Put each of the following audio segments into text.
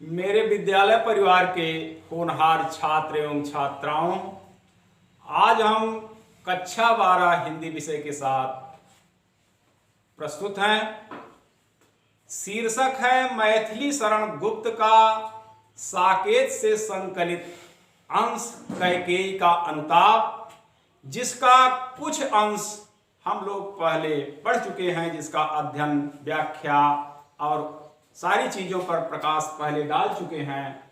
मेरे विद्यालय परिवार के होनहार छात्र एवं छात्राओं, आज हम कक्षा 12 हिंदी विषय के साथ प्रस्तुत हैं। शीर्षक है मैथिली शरण गुप्त का साकेत से संकलित अंश कैकेयी का अनुताप, जिसका कुछ अंश हम लोग पहले पढ़ चुके हैं, जिसका अध्ययन, व्याख्या और सारी चीजों पर प्रकाश पहले डाल चुके हैं।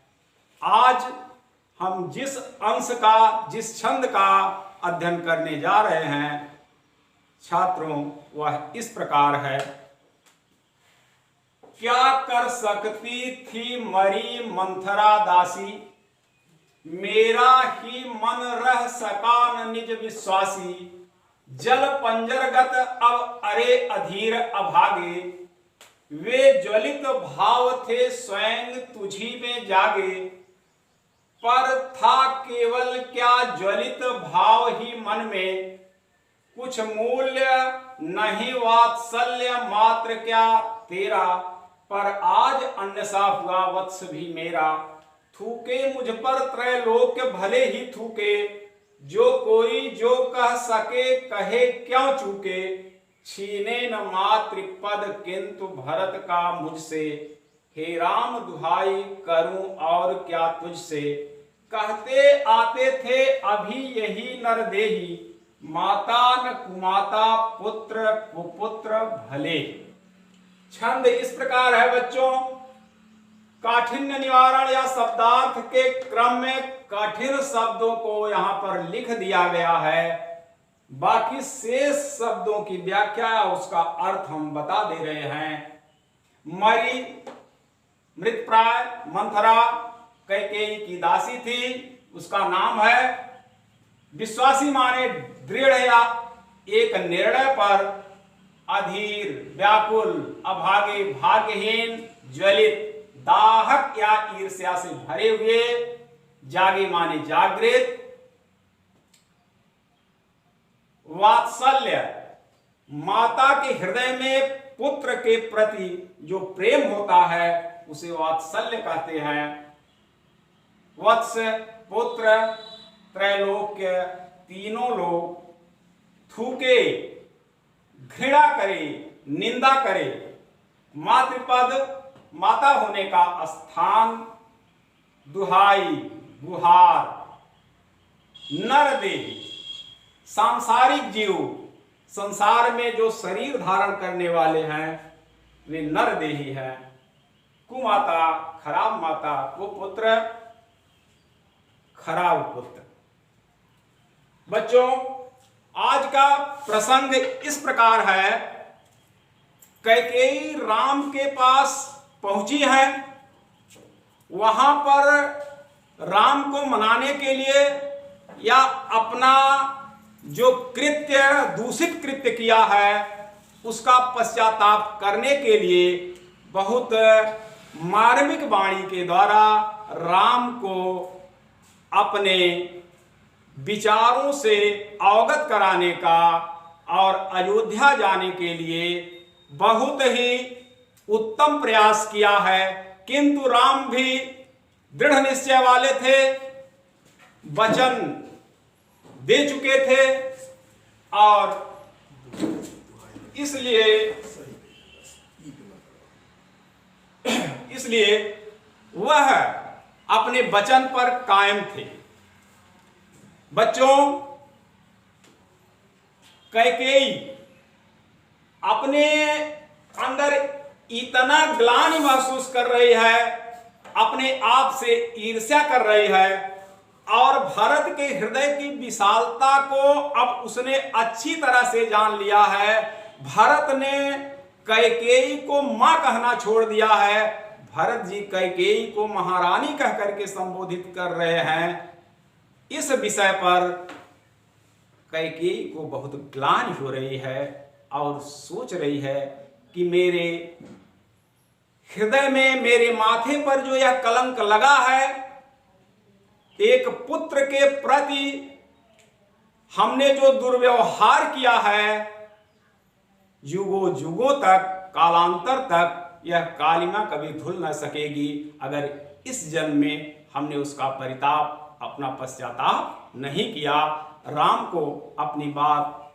आज हम जिस अंश का, जिस छंद का अध्ययन करने जा रहे हैं छात्रों, वह इस प्रकार है। क्या कर सकती थी मरी मंथरा दासी, मेरा ही मन रह सका न निज विश्वासी। जल पंजरगत अब अरे अधीर अभागे, वे ज्वलित भाव थे स्वयं तुझी में जागे। पर था केवल क्या ज्वलित भाव ही मन में, कुछ मूल्य नहीं वात्सल्य मात्र क्या तेरा। पर आज अन्यसा हुआ वत्स भी मेरा, थूके मुझ पर त्रैलोक्य भले ही थूके। जो कोई जो कह सके कहे क्यों चूके, छीने न मातृपद किंतु भरत का मुझसे। हे राम दुहाई करूं और क्या तुझसे, कहते आते थे अभी यही नरदेही। माता न कुमाता पुत्र कुपुत्र भले। छंद इस प्रकार है बच्चों। काठिन्य निवारण या शब्दार्थ के क्रम में कठिन शब्दों को यहाँ पर लिख दिया गया है। बाकी शेष शब्दों की व्याख्या, उसका अर्थ हम बता दे रहे हैं। मरी मृतप्राय मंथरा कैकेयी की दासी थी, उसका नाम है। विश्वासी माने दृढ़ या एक निर्णय पर, अधीर व्याकुल, अभागे भाग्यहीन, ज्वलित दाहक या ईर्ष्या से भरे हुए, जागे माने जागृत। वात्सल्य माता के हृदय में पुत्र के प्रति जो प्रेम होता है उसे वात्सल्य कहते हैं। वत्स पुत्र त्रैलोक्य तीनों लोग, थूके घृणा करे, निंदा करे। मातृपद माता होने का स्थान, दुहाई गुहार। नरदेही सांसारिक जीव, संसार में जो शरीर धारण करने वाले हैं वे नरदेही हैं। कुमाता खराब माता, कुपुत्र खराब पुत्र। बच्चों, आज का प्रसंग इस प्रकार है। कैकेयी राम के पास पहुंची है। वहां पर राम को मनाने के लिए या अपना जो कृत्य, दूषित कृत्य किया है, उसका पश्चाताप करने के लिए बहुत मार्मिक वाणी के द्वारा राम को अपने विचारों से अवगत कराने का और अयोध्या जाने के लिए बहुत ही उत्तम प्रयास किया है। किंतु राम भी दृढ़ निश्चय वाले थे, वचन दे चुके थे और इसलिए वह अपने वचन पर कायम थे। बच्चों, कैकेयी अपने अंदर इतना ग्लानि महसूस कर रही है, अपने आप से ईर्ष्या कर रही है और भरत के हृदय की विशालता को अब उसने अच्छी तरह से जान लिया है। भरत ने कैकेयी को मां कहना छोड़ दिया है। भरत जी कैकेयी को महारानी कह करके संबोधित कर रहे हैं। इस विषय पर कैकेयी को बहुत ग्लानि हो रही है और सोच रही है कि मेरे हृदय में, मेरे माथे पर जो यह कलंक लगा है, एक पुत्र के प्रति हमने जो दुर्व्यवहार किया है, युगों युगों तक, कालांतर तक यह कालिमा कभी धुल न सकेगी अगर इस जन्म में हमने उसका परिताप, अपना पश्चाताप नहीं किया, राम को अपनी बात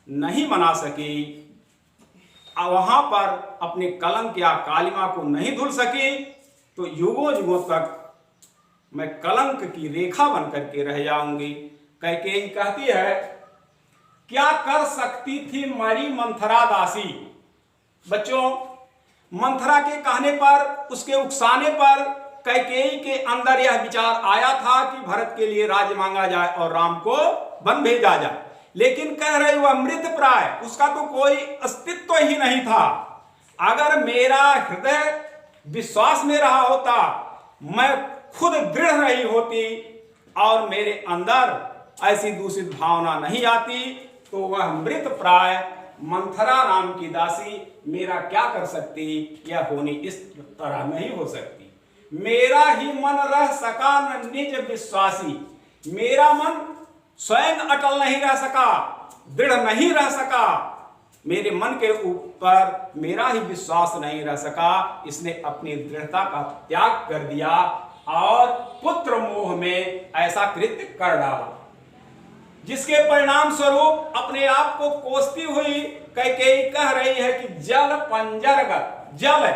नहीं मना सकी, वहां पर अपने कलंक या कालिमा को नहीं धुल सकी, तो युगों युगों तक मैं कलंक की रेखा बन करके रह जाऊंगी। कैकेयी कहती है, क्या कर सकती थी मरी मंथरा दासी। बच्चों, मंथरा के कहने पर, उसके उकसाने पर कैकेयी के अंदर यह विचार आया था कि भरत के लिए राज्य मांगा जाए और राम को वन भेजा जाए, लेकिन कह रहे वह मृत प्राय, उसका तो कोई अस्तित्व ही नहीं था। अगर मेरा हृदय विश्वास में रहा होता, मैं खुद दृढ़ रही होती और मेरे अंदर ऐसी दूषित भावना नहीं आती, तो वह मृत प्राय मंथरा नाम की दासी मेरा क्या कर सकती। यह होनी इस तरह नहीं हो सकती। मेरा ही मन रह सका न निज विश्वासी, मेरा मन स्वयं अटल नहीं रह सका, दृढ़ नहीं रह सका, मेरे मन के ऊपर मेरा ही विश्वास नहीं रह सका। इसने अपनी दृढ़ता का त्याग कर दिया और पुत्र मोह में ऐसा कृत्य कर डाला, जिसके परिणाम स्वरूप अपने आप को कोसती हुई कैकेयी कह रही है कि जल पंजरगत, जल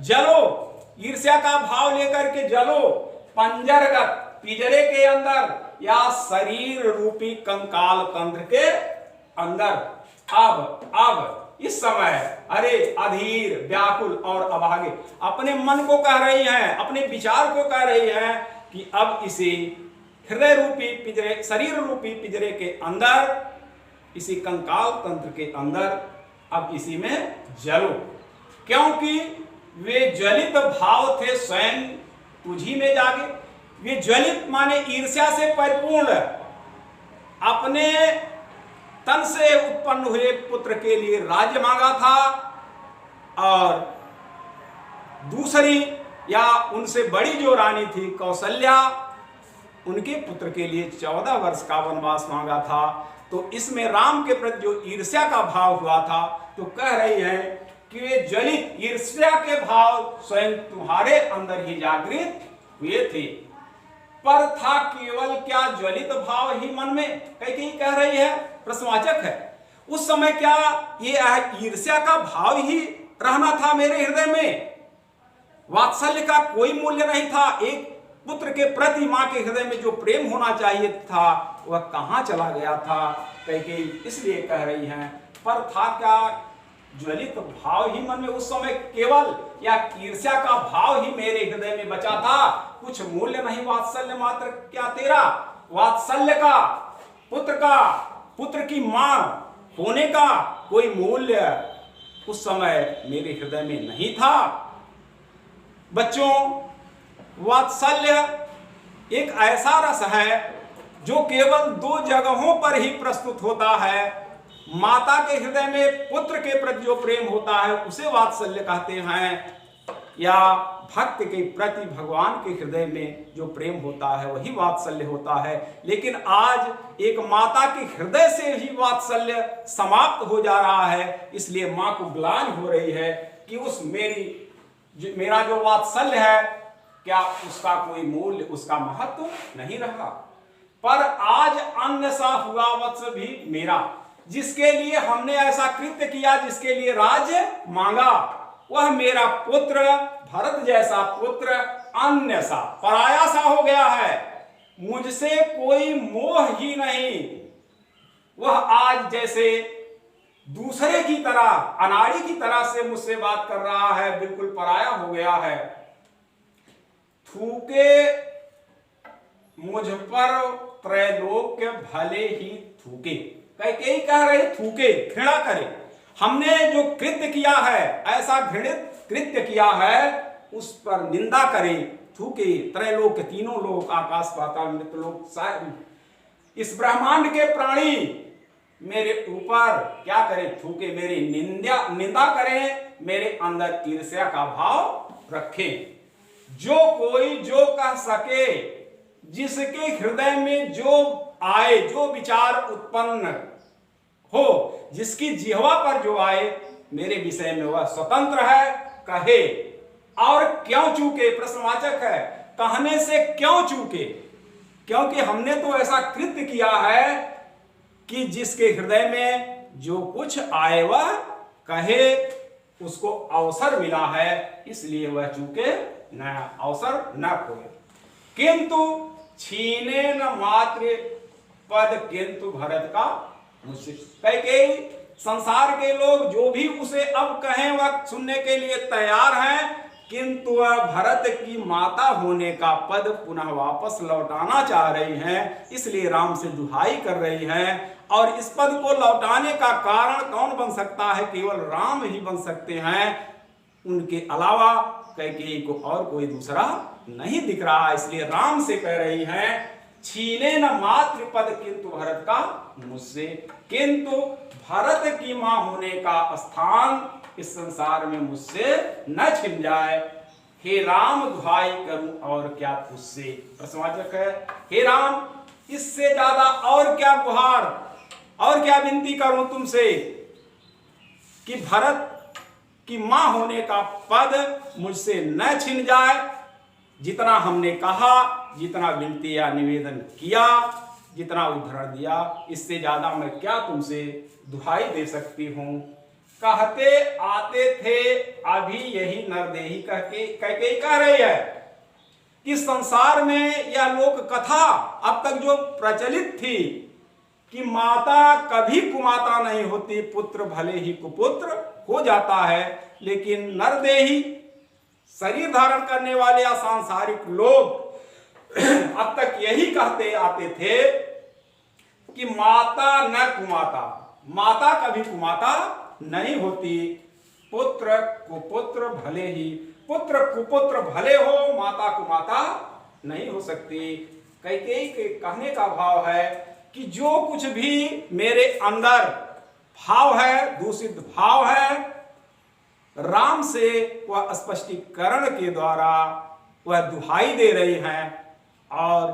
जलो, ईर्ष्या का भाव लेकर के जलो, पंजरगत पिंजरे के अंदर या शरीर रूपी कंकाल तंत्र के अंदर। अब इस समय अरे अधीर, व्याकुल और अभागे अपने मन को कह रही हैं, अपने विचार को कह रही हैं कि अब इसे हृदय रूपी पिंजरे, शरीर रूपी पिंजरे के अंदर, इसी कंकाल तंत्र के अंदर अब इसी में जलो, क्योंकि वे ज्वलित भाव थे स्वयं तुझी में जागे। वे ज्वलित माने ईर्ष्या से परिपूर्ण, अपने तन से उत्पन्न हुए पुत्र के लिए राज्य मांगा था और दूसरी या उनसे बड़ी जो रानी थी कौशल्या, उनके पुत्र के लिए 14 वर्ष का वनवास मांगा था। तो इसमें राम के प्रति जो ईर्ष्या का भाव हुआ था, तो कह रही है कि वे ज्वलित ईर्ष्या के भाव स्वयं तुम्हारे अंदर ही जागृत हुए थे, पर था केवल क्या ज्वलित भाव ही मन में। कैकेयी कह रही है, प्रश्नवाचक है, उस समय क्या ये ईर्ष्या का भाव ही रहना था मेरे हृदय में, वात्सल्य का कोई मूल्य नहीं था। एक पुत्र के प्रति मां के हृदय में जो प्रेम होना चाहिए था वह कहां चला गया था। कैकेयी इसलिए कह रही हैं, पर था क्या ज्वलित भाव ही मन में उस समय केवल, या ईर्ष्या का भाव ही मेरे हृदय में बचा था, कुछ मूल्य नहीं वात्सल्य मात्र क्या तेरा, वात्सल्य का, पुत्र की मां होने का कोई मूल्य उस समय मेरे हृदय में नहीं था। बच्चों, वात्सल्य एक ऐसा रस है जो केवल 2 जगहों पर ही प्रस्तुत होता है। माता के हृदय में पुत्र के प्रति जो प्रेम होता है उसे वात्सल्य कहते हैं, या भक्त के प्रति भगवान के हृदय में जो प्रेम होता है वही वात्सल्य होता है। लेकिन आज एक माता के हृदय से ही वात्सल्य समाप्त हो जा रहा है, इसलिए मां को ग्लानि हो रही है कि मेरा जो वात्सल्य है, क्या उसका कोई मूल्य, उसका महत्व नहीं रहा। पर आज अन्य सा हुआ वत्स भी मेरा, जिसके लिए हमने ऐसा कृत्य किया, जिसके लिए राज्य मांगा, वह मेरा पुत्र, भरत जैसा पुत्र अन्य सा, पराया सा हो गया है। मुझसे कोई मोह ही नहीं, वह आज जैसे दूसरे की तरह, अनाड़ी की तरह से मुझसे बात कर रहा है, बिल्कुल पराया हो गया है। थूके मुझ पर त्रैलोक्य भले ही थूके। कैकेयी कह रहे थूके, घृणा करे, हमने जो कृत्य किया है, ऐसा घृणित कृत्य किया है, उस पर निंदा करे, थूके। त्रैलोक्य, तीनों लोक, आकाश पाताल मृतलोक, इस ब्रह्मांड के प्राणी मेरे ऊपर क्या करे, थूके, मेरी निंदा करें, मेरे अंदर ईर्ष्या का भाव रखें। जो कोई जो कह सके, जिसके हृदय में जो आए, जो विचार उत्पन्न हो, जिसकी जिह्वा पर जो आए, मेरे विषय में वह स्वतंत्र है, कहे और क्यों चूके, प्रश्नवाचक है, कहने से क्यों चूके? क्योंकि हमने तो ऐसा कृत्य किया है कि जिसके हृदय में जो कुछ आए वह कहे, उसको अवसर मिला है, इसलिए वह चूके न, अवसर न खोए। किंतु छीने न मात्र पद किंतु भरत का मुझसे। कैकेयी, संसार के लोग जो भी उसे अब कहें वह सुनने के लिए तैयार हैं, किंतु वह भरत की माता होने का पद पुनः वापस लौटाना चाह रही हैं, इसलिए राम से दुहाई कर रही हैं। और इस पद को लौटाने का कारण कौन बन सकता है? केवल राम ही बन सकते हैं, उनके अलावा कैकेयी को और कोई दूसरा नहीं दिख रहा। इसलिए राम से कह रही हैं, छीने न मातृ पद किंतु भरत का मुझसे, किंतु भरत की मां होने का स्थान इस संसार में मुझसे न छिन जाए। हे राम दुहाई करूं और क्या तुझसे। प्रश्नवाचक है, हे राम इससे ज्यादा और क्या गुहार और क्या विनती करूं तुमसे कि भरत की मां होने का पद मुझसे न छिन जाए। जितना हमने कहा, जितना विनती या निवेदन किया, जितना उद्धरण दिया, इससे ज्यादा मैं क्या तुमसे दुहाई दे सकती हूं। कहते आते थे अभी यही नरदेही कैकेयी कह रही है कि संसार में यह लोक कथा अब तक जो प्रचलित थी कि माता कभी कुमाता नहीं होती, पुत्र भले ही कुपुत्र हो जाता है, लेकिन नरदेही शरीर धारण करने वाले या सांसारिक लोग अब तक यही कहते आते थे कि माता न कुमाता, माता कभी कुमाता नहीं होती, पुत्र कुपुत्र भले ही, पुत्र कुपुत्र भले हो, माता कुमाता नहीं हो सकती। कैकेयी के कहने का भाव है कि जो कुछ भी मेरे अंदर भाव है, दूषित भाव है, राम से वह स्पष्टीकरण के द्वारा वह दुहाई दे रही हैं और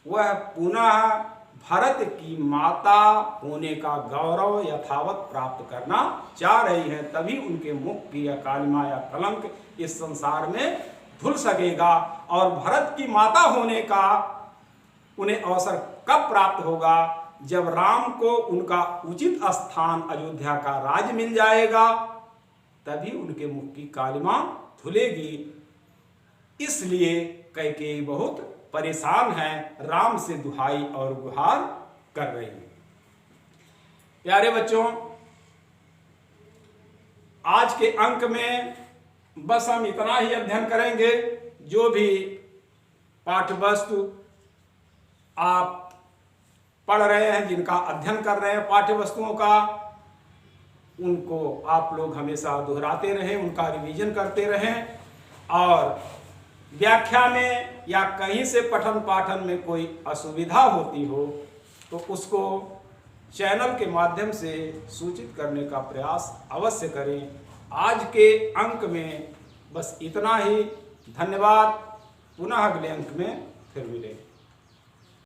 वह पुनः भरत की माता होने का गौरव यथावत प्राप्त करना चाह रही हैं। तभी उनके मुख की यह कालिमा या कलंक इस संसार में धुल सकेगा और भरत की माता होने का उन्हें अवसर कब प्राप्त होगा? जब राम को उनका उचित स्थान अयोध्या का राज मिल जाएगा, तभी उनके मुख की कालिमा धुलेगी। इसलिए कैकेयी बहुत परेशान है, राम से दुहाई और गुहार कर रही है। प्यारे बच्चों, आज के अंक में बस हम इतना ही अध्ययन करेंगे। जो भी पाठ्यवस्तु आप पढ़ रहे हैं, जिनका अध्ययन कर रहे हैं पाठ्य वस्तुओं का, उनको आप लोग हमेशा दोहराते रहें, उनका रिवीजन करते रहें और व्याख्या में या कहीं से पठन पाठन में कोई असुविधा होती हो तो उसको चैनल के माध्यम से सूचित करने का प्रयास अवश्य करें। आज के अंक में बस इतना ही। धन्यवाद। पुनः अगले अंक में फिर मिलेंगे।